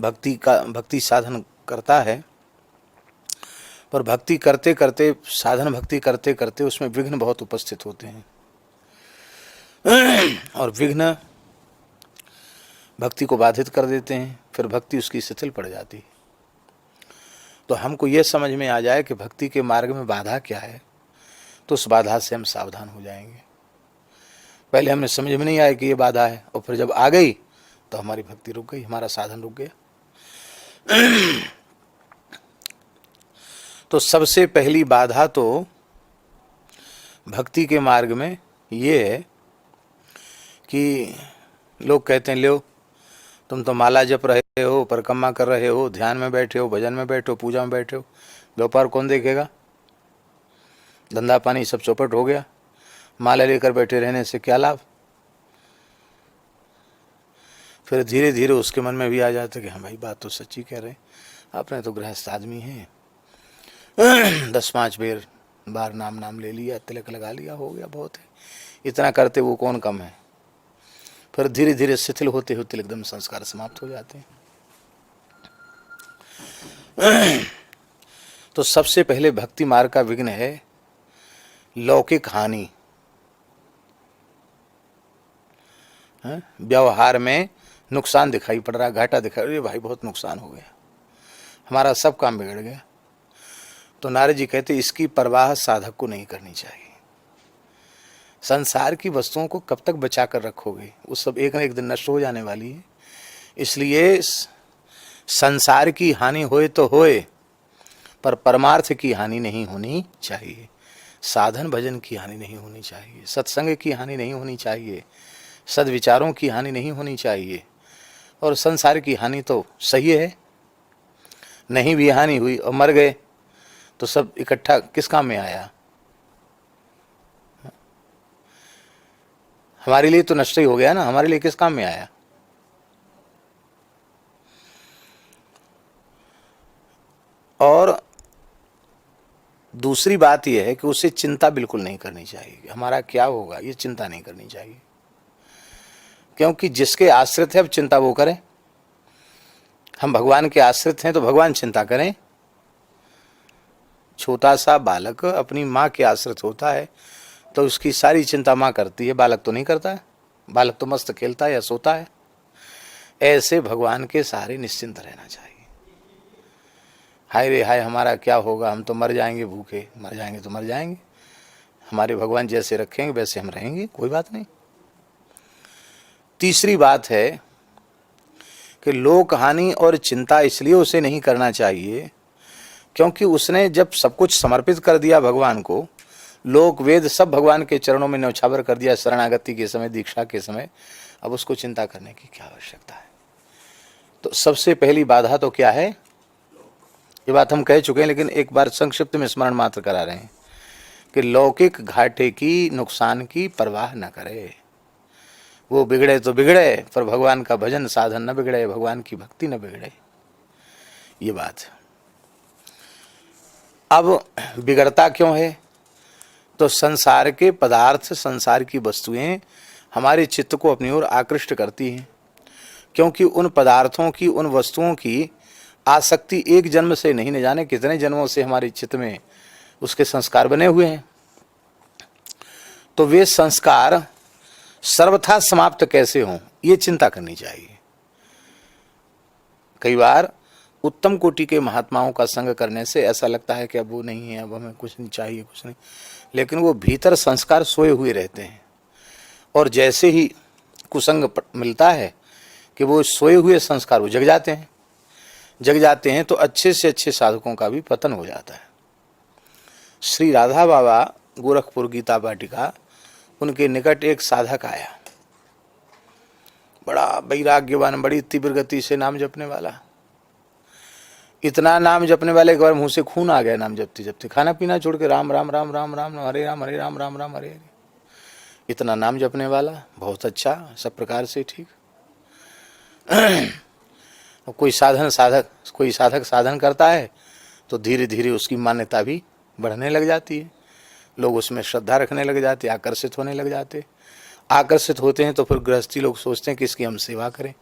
भक्ति साधन करता है, पर भक्ति करते करते, साधन भक्ति करते करते उसमें विघ्न बहुत उपस्थित होते हैं, और विघ्न भक्ति को बाधित कर देते हैं, फिर भक्ति उसकी शिथिल पड़ जाती है। तो हमको ये समझ में आ जाए कि भक्ति के मार्ग में बाधा क्या है, तो उस बाधा से हम सावधान हो जाएंगे। पहले हमें समझ में नहीं आया कि ये बाधा है, और फिर जब आ गई तो हमारी भक्ति रुक गई, हमारा साधन रुक गया। तो सबसे पहली बाधा तो भक्ति के मार्ग में ये है कि लोग कहते हैं, लो तुम तो माला जप रहे हो, परिक्रमा कर रहे हो, ध्यान में बैठे हो, भजन में बैठे हो, पूजा में बैठे हो, व्यापार कौन देखेगा, धंधा पानी सब चौपट हो गया, माला लेकर बैठे रहने से क्या लाभ। फिर धीरे धीरे उसके मन में भी आ जाता है कि हाँ भाई बात तो सच्ची कह रहे हैं, आपने तो गृहस्थ आदमी हैं, 10-5 बार नाम ले लिया, तिलक लगा लिया, हो गया, बहुत है, इतना करते वो कौन कम है। फिर धीरे धीरे शिथिल होते होते एकदम संस्कार समाप्त हो जाते हैं। तो सबसे पहले भक्ति मार्ग का विघ्न है लौकिक हानि। व्यवहार में नुकसान दिखाई पड़ रहा, घाटा दिखाई, अरे भाई बहुत नुकसान हो गया, हमारा सब काम बिगड़ गया। तो नारद जी कहते इसकी परवाह साधक को नहीं करनी चाहिए। संसार की वस्तुओं को कब तक बचा कर रखोगे, वो सब एक न एक दिन नष्ट हो जाने वाली है। इसलिए संसार की हानि होए तो होए, पर परमार्थ की हानि नहीं होनी चाहिए, साधन भजन की हानि नहीं होनी चाहिए, सत्संग की हानि नहीं होनी चाहिए, सद्विचारों की हानि नहीं होनी चाहिए। और संसार की हानि तो सही है, नहीं भी हानि हुई और मर गए तो सब इकट्ठा किस काम में आया, हमारे लिए तो नष्ट ही हो गया ना, हमारे लिए किस काम में आया। और दूसरी बात यह है कि उसे चिंता बिल्कुल नहीं करनी चाहिए, हमारा क्या होगा ये चिंता नहीं करनी चाहिए, क्योंकि जिसके आश्रित है अब चिंता वो करे। हम भगवान के आश्रित हैं तो भगवान चिंता करें। छोटा सा बालक अपनी माँ के आश्रित होता है तो उसकी सारी चिंता माँ करती है, बालक तो नहीं करता है, बालक तो मस्त खेलता है या सोता है। ऐसे भगवान के सहारे निश्चिंत रहना चाहिए। हाय रे हाय हमारा क्या होगा, हम तो मर जाएंगे भूखे, मर जाएंगे तो मर जाएंगे, हमारे भगवान जैसे रखेंगे वैसे हम रहेंगे, कोई बात नहीं। तीसरी बात है कि लोक हानि और चिंता इसलिए उसे नहीं करना चाहिए क्योंकि उसने जब सब कुछ समर्पित कर दिया भगवान को, लोक वेद सब भगवान के चरणों में न्यौछावर कर दिया शरणागति के समय, दीक्षा के समय, अब उसको चिंता करने की क्या आवश्यकता है। तो सबसे पहली बाधा तो क्या है, ये बात हम कह चुके हैं लेकिन एक बार संक्षिप्त में स्मरण मात्र करा रहे हैं कि लौकिक घाटे की, नुकसान की परवाह न करे। वो बिगड़े तो बिगड़े, पर भगवान का भजन साधन न बिगड़े, भगवान की भक्ति न बिगड़े, ये बात है। अब बिगड़ता क्यों है, तो संसार के पदार्थ, संसार की वस्तुएं हमारे चित्त को अपनी ओर आकृष्ट करती हैं, क्योंकि उन पदार्थों की, उन वस्तुओं की आसक्ति एक जन्म से नहीं, न जाने कितने जन्मों से हमारे चित्त में उसके संस्कार बने हुए हैं। तो वे संस्कार सर्वथा समाप्त कैसे हों, ये चिंता करनी चाहिए। कई बार उत्तम कोटि के महात्माओं का संग करने से ऐसा लगता है कि अब वो नहीं है, अब हमें कुछ नहीं चाहिए, कुछ नहीं, लेकिन वो भीतर संस्कार सोए हुए रहते हैं। और जैसे ही कुसंग मिलता है कि वो सोए हुए संस्कार वो जग जाते हैं, जग जाते हैं तो अच्छे से अच्छे साधकों का भी पतन हो जाता है। श्री राधा बाबा गोरखपुर गीता वाटिका, उनके निकट एक साधक आया, बड़ा वैराग्यवान, बड़ी तीव्र गति से नाम जपने वाला, इतना नाम जपने वाले एक बार मुंह से खून आ गया नाम जपते जपते, खाना पीना छोड़ के राम राम राम राम राम हरे राम हरे राम राम राम हरे हरे, इतना नाम जपने वाला, बहुत अच्छा, सब प्रकार से ठीक। कोई साधक साधन करता है तो धीरे धीरे उसकी मान्यता भी बढ़ने लग जाती है, लोग उसमें श्रद्धा रखने लग जाते, आकर्षित होने लग जाते। आकर्षित होते हैं तो फिर गृहस्थी लोग सोचते हैं कि इसकी हम सेवा करें,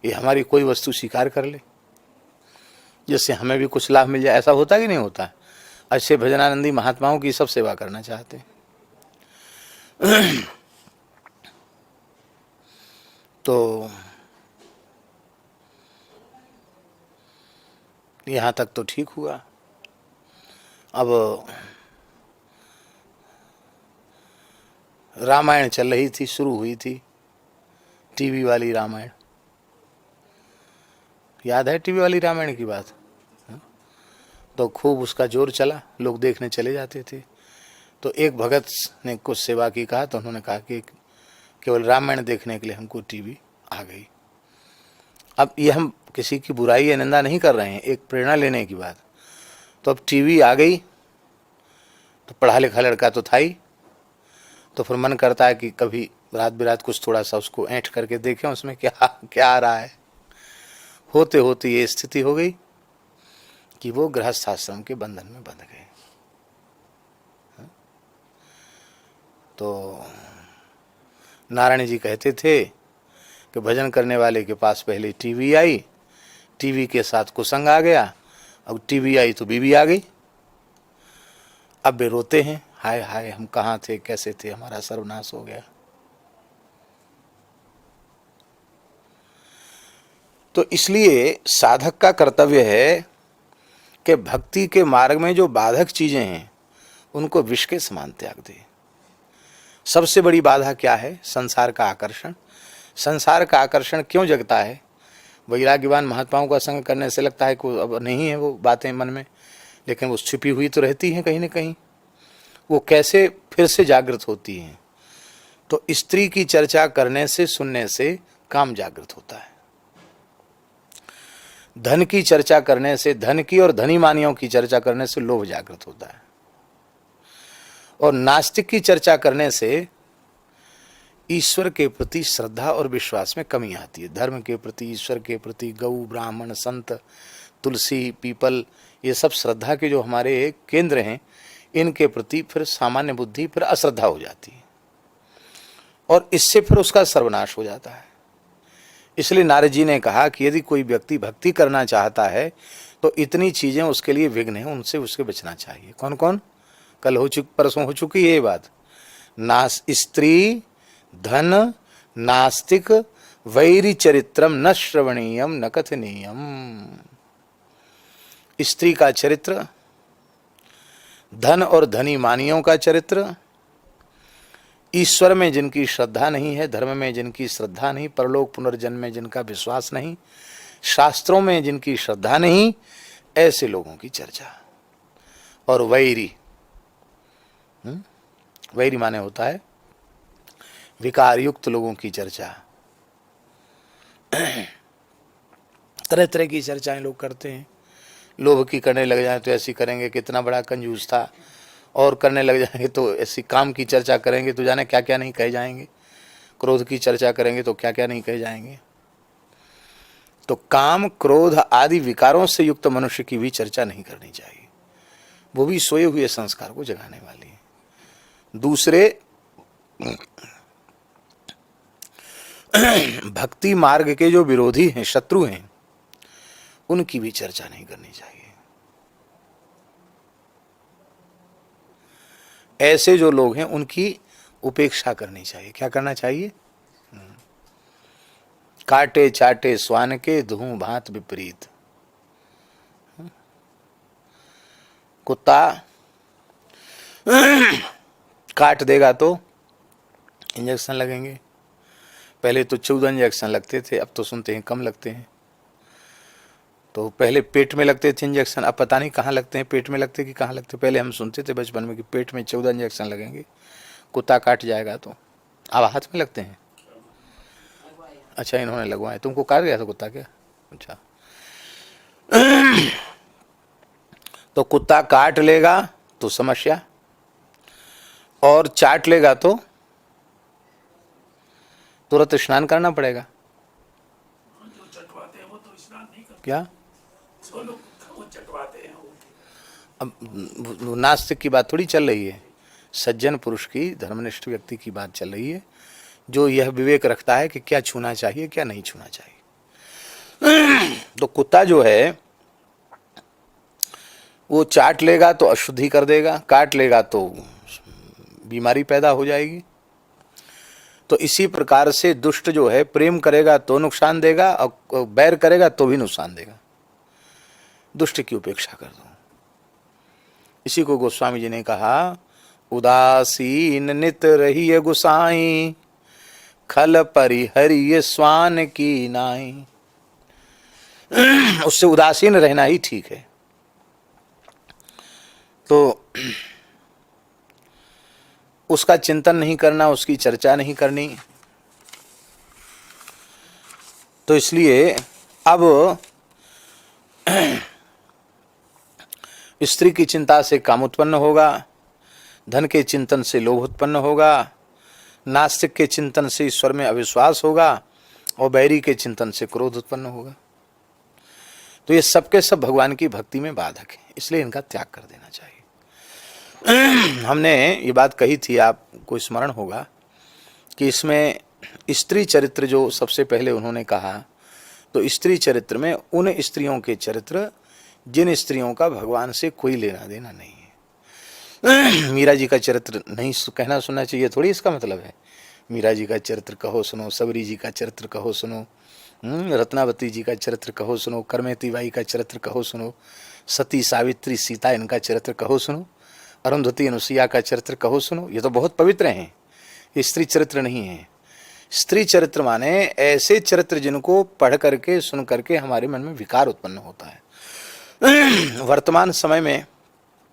ये हमारी कोई वस्तु स्वीकार कर ले, जिससे हमें भी कुछ लाभ मिल जाए। ऐसा होता कि नहीं होता? अच्छे भजनानंदी महात्माओं की सब सेवा करना चाहते हैं। तो यहाँ तक तो ठीक हुआ। अब रामायण चल रही थी, शुरू हुई थी, टीवी वाली रामायण। याद है टीवी वाली रामायण की बात? तो खूब उसका जोर चला, लोग देखने चले जाते थे। तो एक भगत ने कुछ सेवा की कहा, तो उन्होंने कहा कि केवल रामायण देखने के लिए हमको टीवी आ गई। अब ये हम किसी की बुराई या निंदा नहीं कर रहे हैं, एक प्रेरणा लेने की बात। तो अब टीवी आ गई, तो पढ़ा लिखा लड़का तो था ही, तो फिर मन करता है कि कभी रात बिरात कुछ थोड़ा सा उसको ऐंठ करके देखें उसमें क्या क्या आ रहा है। होते होते ये स्थिति हो गई कि वो गृहस्थ आश्रम के बंधन में बंध गए। तो नारायण जी कहते थे कि भजन करने वाले के पास पहले टीवी आई, टीवी के साथ कुसंग आ गया, अब टीवी आई तो बीवी आ गई। अब वे रोते हैं, हाय हाय हम कहाँ थे, कैसे थे, हमारा सर्वनाश हो गया। तो इसलिए साधक का कर्तव्य है कि भक्ति के मार्ग में जो बाधक चीजें हैं उनको विष के समान त्याग दे। सबसे बड़ी बाधा क्या है? संसार का आकर्षण। संसार का आकर्षण क्यों जगता है? वैराग्यवान महात्माओं का संग करने से लगता है कि अब नहीं है वो बातें मन में, लेकिन वो छिपी हुई तो रहती हैं कहीं ना कहीं। वो कैसे फिर से जागृत होती हैं? तो स्त्री की चर्चा करने से, सुनने से काम जागृत होता है। धन की चर्चा करने से, धन की और धनी मानियों की चर्चा करने से लोभ जागृत होता है। और नास्तिक की चर्चा करने से ईश्वर के प्रति श्रद्धा और विश्वास में कमी आती है। धर्म के प्रति, ईश्वर के प्रति, गौ, ब्राह्मण, संत, तुलसी, पीपल, ये सब श्रद्धा के जो हमारे केंद्र हैं, इनके प्रति फिर सामान्य बुद्धि फिर अश्रद्धा हो जाती है और इससे फिर उसका सर्वनाश हो जाता है। इसलिए नारद जी ने कहा कि यदि कोई व्यक्ति भक्ति करना चाहता है तो इतनी चीजें उसके लिए विघ्न है, उनसे उसके बचना चाहिए। कौन कौन? कल परसों हो चुकी है ये बात। स्त्री, धन, नास्तिक, वैरी चरित्रम न श्रवणीयम न कथनीयम। स्त्री का चरित्र, धन और धनी मानियों का चरित्र, ईश्वर में जिनकी श्रद्धा नहीं है, धर्म में जिनकी श्रद्धा नहीं, परलोक पुनर्जन्म में जिनका विश्वास नहीं, शास्त्रों में जिनकी श्रद्धा नहीं, ऐसे लोगों की चर्चा। और वैरी, वैरी माने होता है विकार युक्त लोगों की चर्चा। तरह तरह की चर्चाएं लोग करते हैं। लोभ की करने लग जाए तो ऐसी करेंगे कितना बड़ा कंजूस था, और करने लग जाएंगे तो ऐसी काम की चर्चा करेंगे तो जाने क्या क्या नहीं कहे जाएंगे। क्रोध की चर्चा करेंगे तो क्या क्या नहीं कहे जाएंगे। तो काम, क्रोध आदि विकारों से युक्त मनुष्य की भी चर्चा नहीं करनी चाहिए। वो भी सोए हुए संस्कार को जगाने वाली है। दूसरे भक्ति मार्ग के जो विरोधी हैं, शत्रु हैं, उनकी भी चर्चा नहीं करनी चाहिए। ऐसे जो लोग हैं उनकी उपेक्षा करनी चाहिए। क्या करना चाहिए? काटे चाटे स्वान के धूं भांत विपरीत। कुत्ता काट देगा तो इंजेक्शन लगेंगे। पहले तो 14 इंजेक्शन लगते थे, अब तो सुनते हैं कम लगते हैं। तो पहले पेट में लगते थे इंजेक्शन, अब पता नहीं कहाँ लगते हैं, पेट में लगते कि कहाँ लगते। पहले हम सुनते थे बचपन में कि पेट में 14 इंजेक्शन लगेंगे, कुत्ता काट जाएगा तो। अब हाथ में लगते हैं। अच्छा, इन्होंने लगवाए। तुमको काट गया था कुत्ता क्या? अच्छा। तो कुत्ता काट लेगा तो समस्या, और चाट लेगा तो तुरंत स्नान करना पड़ेगा। जो चटवाते हैं वो तो स्नान नहीं करते। क्या? जो लोग वो चटवाते हैं वो। अब नास्तिक की बात थोड़ी चल रही है, सज्जन पुरुष की, धर्मनिष्ठ व्यक्ति की बात चल रही है, जो यह विवेक रखता है कि क्या छूना चाहिए क्या नहीं छूना चाहिए। तो कुत्ता जो है वो चाट लेगा तो अशुद्धि कर देगा, काट लेगा तो बीमारी पैदा हो जाएगी। तो इसी प्रकार से दुष्ट जो है प्रेम करेगा तो नुकसान देगा और बैर करेगा तो भी नुकसान देगा। दुष्ट की उपेक्षा कर दो। इसी को गोस्वामी जी ने कहा, उदासीन नित रहिए गुसाई, खल परिहरिय स्वान की नाई। उससे उदासीन रहना ही ठीक है। तो उसका चिंतन नहीं करना, उसकी चर्चा नहीं करनी। तो इसलिए अब स्त्री की चिंता से काम उत्पन्न होगा, धन के चिंतन से लोभ उत्पन्न होगा, नास्तिक के चिंतन से ईश्वर में अविश्वास होगा और बैरी के चिंतन से क्रोध उत्पन्न होगा। तो ये सबके सब भगवान की भक्ति में बाधक है, इसलिए इनका त्याग कर देना चाहिए। हमने ये बात कही थी, आपको स्मरण होगा कि इसमें स्त्री चरित्र जो सबसे पहले उन्होंने कहा, तो स्त्री चरित्र में उन स्त्रियों के चरित्र जिन स्त्रियों का भगवान से कोई लेना देना नहीं है। मीरा जी का चरित्र नहीं कहना सुनना चाहिए थोड़ी इसका मतलब है। मीरा जी का चरित्र कहो सुनो, सबरी जी का चरित्र कहो सुनो, रत्नावती जी का चरित्र कहो सुनो, करमेती बाई का चरित्र कहो सुनो, सती सावित्री सीता इनका चरित्र कहो सुनो, अरुंधति अनुसुईया का चरित्र कहो सुनो। ये तो बहुत पवित्र हैं, ये स्त्री चरित्र नहीं है। स्त्री चरित्र माने ऐसे चरित्र जिनको पढ़ करके सुन करके हमारे मन में विकार उत्पन्न होता है। वर्तमान समय में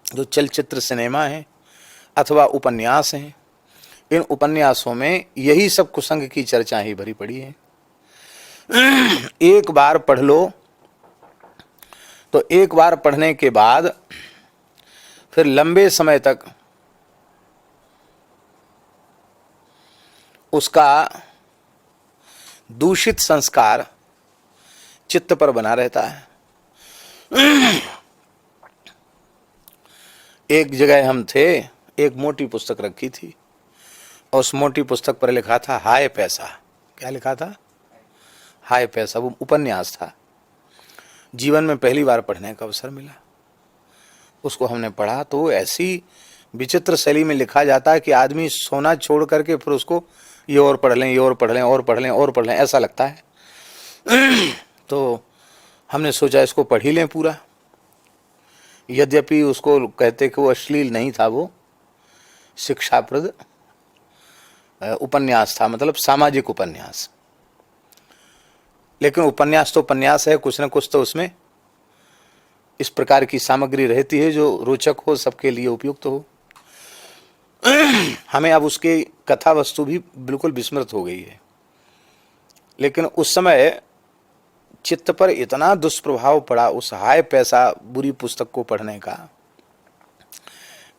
जो चलचित्र सिनेमा है अथवा उपन्यास हैं, इन उपन्यासों में यही सब कुसंग की चर्चा ही भरी पड़ी है। एक बार पढ़ लो तो एक बार पढ़ने के बाद फिर लंबे समय तक उसका दूषित संस्कार चित्त पर बना रहता है। एक जगह हम थे, एक मोटी पुस्तक रखी थी और उस मोटी पुस्तक पर लिखा था हाय पैसा। क्या लिखा था? हाय पैसा। वो उपन्यास था। जीवन में पहली बार पढ़ने का अवसर मिला। उसको हमने पढ़ा तो ऐसी विचित्र शैली में लिखा जाता है कि आदमी सोना छोड़ करके फिर उसको ये और पढ़ लें, ये और पढ़ लें, और पढ़ लें, और पढ़ लें, ऐसा लगता है। तो हमने सोचा इसको पढ़ ही लें पूरा। यद्यपि उसको कहते कि वो अश्लील नहीं था, वो शिक्षाप्रद उपन्यास था, मतलब सामाजिक उपन्यास। लेकिन उपन्यास तो उपन्यास है, कुछ न कुछ तो उसमें इस प्रकार की सामग्री रहती है जो रोचक हो, सबके लिए उपयुक्त हो। हमें अब उसकी कथा वस्तु भी बिल्कुल विस्मृत हो गई है, लेकिन उस समय चित्त पर इतना दुष्प्रभाव पड़ा उस हाय पैसा बुरी पुस्तक को पढ़ने का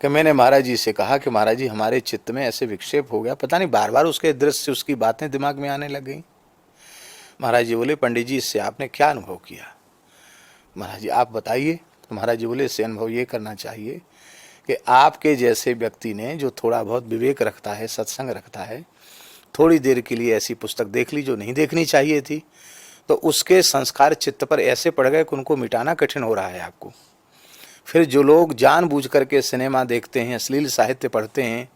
कि मैंने महाराज जी से कहा कि महाराज जी हमारे चित्त में ऐसे विक्षेप हो गया, पता नहीं बार बार उसके दृश्य उसकी बातें दिमाग में आने लग गई। महाराज जी बोले पंडित जी इससे आपने क्या अनुभव किया? महाराज जी आप बताइए। तो महाराज जी बोले इससे अनुभव ये करना चाहिए कि आपके जैसे व्यक्ति ने जो थोड़ा बहुत विवेक रखता है, सत्संग रखता है, थोड़ी देर के लिए ऐसी पुस्तक देख ली जो नहीं देखनी चाहिए थी, तो उसके संस्कार चित्त पर ऐसे पड़ गए कि उनको मिटाना कठिन हो रहा है आपको। फिर जो लोग जानबूझ करके सिनेमा देखते हैं, अश्लील साहित्य पढ़ते हैं,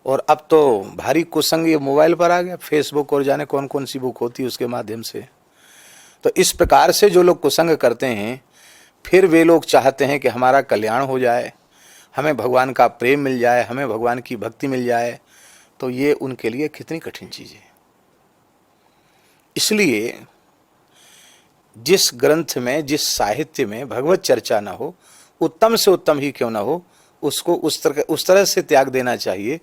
और अब तो भारी कुसंग ये मोबाइल पर आ गया, फेसबुक और जाने कौन कौन सी बुक होती है उसके माध्यम से। तो इस प्रकार से जो लोग कुसंग करते हैं, फिर वे लोग चाहते हैं कि हमारा कल्याण हो जाए, हमें भगवान का प्रेम मिल जाए, हमें भगवान की भक्ति मिल जाए। तो ये उनके लिए कितनी कठिन चीज़ है। इसलिए जिस ग्रंथ में, जिस साहित्य में भगवत चर्चा न हो, उत्तम से उत्तम ही क्यों न हो, उसको उस तरह से त्याग देना चाहिए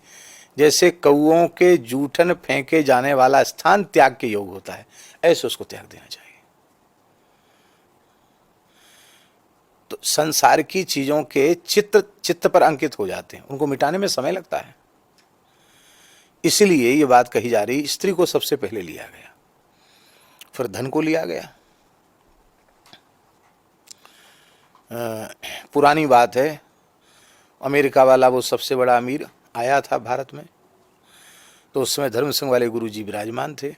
जैसे कौओं के जूठन फेंके जाने वाला स्थान त्याग के योग होता है, ऐसे उसको त्याग देना चाहिए। तो संसार की चीजों के चित्त पर अंकित हो जाते हैं, उनको मिटाने में समय लगता है। इसलिए ये बात कही जा रही, स्त्री को सबसे पहले लिया गया, फिर धन को लिया गया। पुरानी बात है, अमेरिका वाला वो सबसे बड़ा अमीर आया था भारत में, तो उस समय धर्म सिंह वाले गुरुजी विराजमान थे।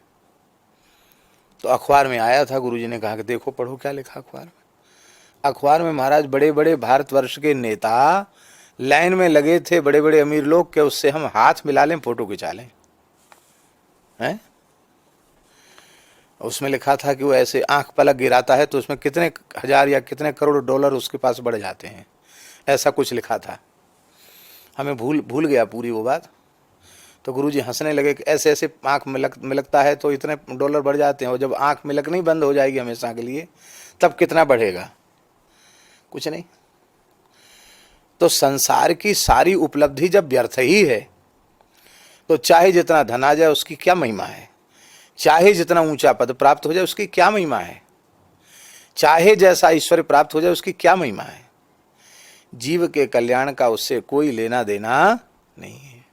तो अखबार में आया था, गुरुजी ने कहा कि देखो पढ़ो क्या लिखा अखबार में। अखबार में महाराज बड़े बड़े भारतवर्ष के नेता लाइन में लगे थे, बड़े बड़े अमीर लोग, के उससे हम हाथ मिला लें, फोटो खिंचा लें, हैं? उसमें लिखा था कि वो ऐसे आंख पलक गिराता है तो उसमें कितने हजार या कितने करोड़ डॉलर उसके पास बढ़ जाते हैं, ऐसा कुछ लिखा था। हमें भूल गया पूरी वो बात। तो गुरुजी हंसने लगे कि ऐसे ऐसे आंख मिलकता है तो इतने डॉलर बढ़ जाते हैं, और जब आंख मिलक नहीं बंद हो जाएगी हमेशा के लिए तब कितना बढ़ेगा? कुछ नहीं। तो संसार की सारी उपलब्धि जब व्यर्थ ही है तो चाहे जितना धन आ जाए उसकी क्या महिमा है, चाहे जितना ऊंचा पद प्राप्त हो जाए उसकी क्या महिमा है, चाहे जैसा ऐश्वर्य प्राप्त हो जाए उसकी क्या महिमा है? जीव के कल्याण का उससे कोई लेना देना नहीं है।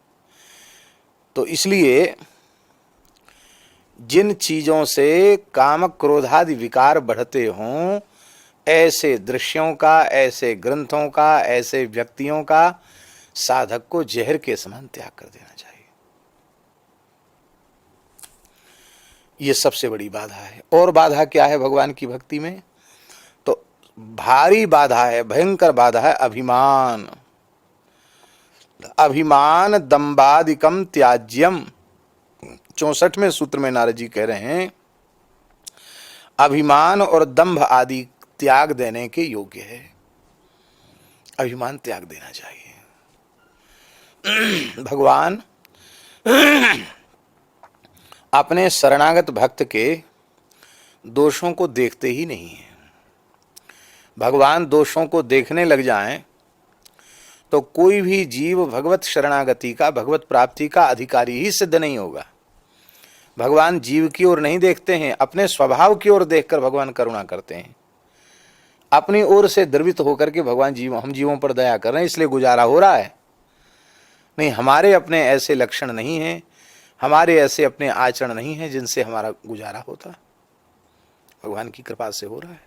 तो इसलिए जिन चीजों से काम क्रोधादि विकार बढ़ते हों, ऐसे दृश्यों का, ऐसे ग्रंथों का, ऐसे व्यक्तियों का साधक को जहर के समान त्याग कर देना चाहिए। ये सबसे बड़ी बाधा है। और बाधा क्या है भगवान की भक्ति में? तो भारी बाधा है, भयंकर बाधा है अभिमान। अभिमान दंबादिकम त्याज्यम। 64वें सूत्र में नारद जी कह रहे हैं अभिमान और दंभ आदि त्याग देने के योग्य है। अभिमान त्याग देना चाहिए। भगवान अपने शरणागत भक्त के दोषों को देखते ही नहीं है। भगवान दोषों को देखने लग जाएं तो कोई भी जीव भगवत शरणागति का, भगवत प्राप्ति का अधिकारी ही सिद्ध नहीं होगा। भगवान जीव की ओर नहीं देखते हैं, अपने स्वभाव की ओर देखकर भगवान करुणा करते हैं। अपनी ओर से द्रवित होकर के भगवान हम जीवों पर दया कर रहे हैं इसलिए गुजारा हो रहा है। नहीं, हमारे अपने ऐसे लक्षण नहीं हैं, हमारे ऐसे अपने आचरण नहीं हैं जिनसे हमारा गुजारा होता। भगवान की कृपा से हो रहा है।